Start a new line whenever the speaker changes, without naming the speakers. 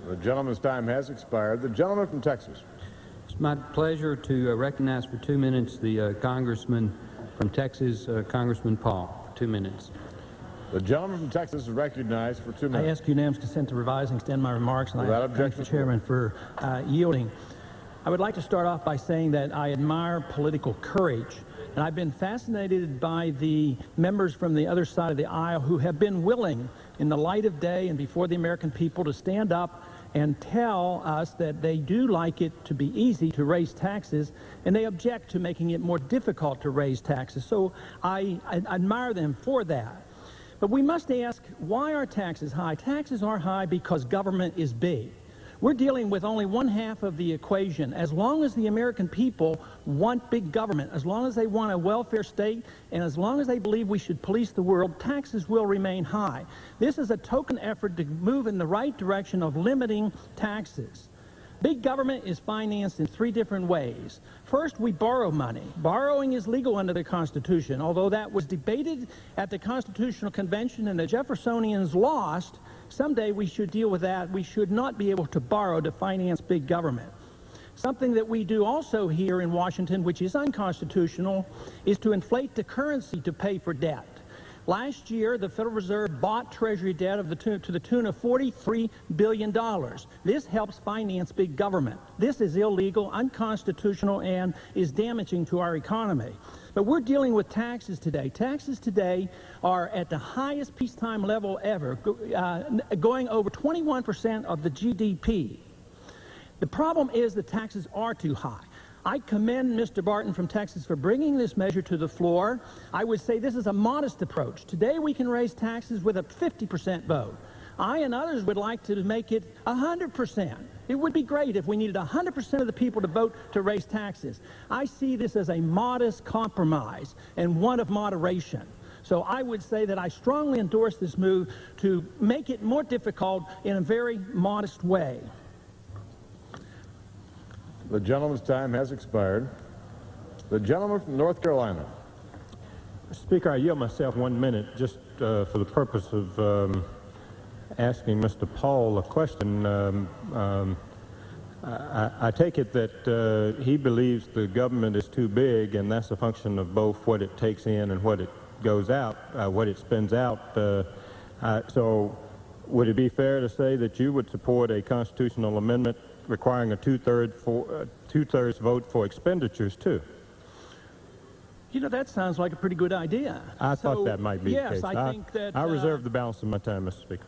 The gentleman's time has expired. The gentleman from Texas.
It's my pleasure to recognize for 2 minutes the congressman from Texas, Congressman Paul. 2 minutes.
The gentleman from Texas is recognized for 2 minutes.
I ask unanimous consent to revise and extend my remarks, and I thank the chairman for yielding. I would like to start off by saying that I admire political courage, and I've been fascinated by the members from the other side of the aisle who have been willing, in the light of day and before the American people, to stand up and tell us that they do like it to be easy to raise taxes, and they object to making it more difficult to raise taxes. So I admire them for that. But we must ask, why are taxes high? Taxes are high because government is big. We're dealing with only one half of the equation. As long as the American people want big government, as long as they want a welfare state, and as long as they believe we should police the world, taxes will remain high. This is a token effort to move in the right direction of limiting taxes. Big government is financed in 3 different ways. First, we borrow money. Borrowing is legal under the Constitution. Although that was debated at the Constitutional Convention and the Jeffersonians lost, someday we should deal with that. We should not be able to borrow to finance big government. Something that we do also here in Washington, which is unconstitutional, is to inflate the currency to pay for debt. Last year, the Federal Reserve bought Treasury debt to the tune of $43 billion. This helps finance big government. This is illegal, unconstitutional, and is damaging to our economy. But we're dealing with taxes today. Taxes today are at the highest peacetime level ever, going over 21% of the GDP. The problem is the taxes are too high. I commend Mr. Barton from Texas for bringing this measure to the floor. I would say this is a modest approach. Today we can raise taxes with a 50% vote. I and others would like to make it 100%. It would be great if we needed 100% of the people to vote to raise taxes. I see this as a modest compromise and one of moderation. So I would say that I strongly endorse this move to make it more difficult in a very modest way.
The gentleman's time has expired. The gentleman from North Carolina.
Speaker, I yield myself 1 minute just for the purpose of asking Mr. Paul a question. I take it that he believes the government is too big, and that's a function of both what it takes in and what it goes out, what it spends out. So would it be fair to say that you would support a constitutional amendment requiring a two-thirds vote for expenditures, too?
You know, that sounds like a pretty good idea.
I thought that might be the case.
Yes, I think that...
I reserve the balance of my time, Mr. Speaker.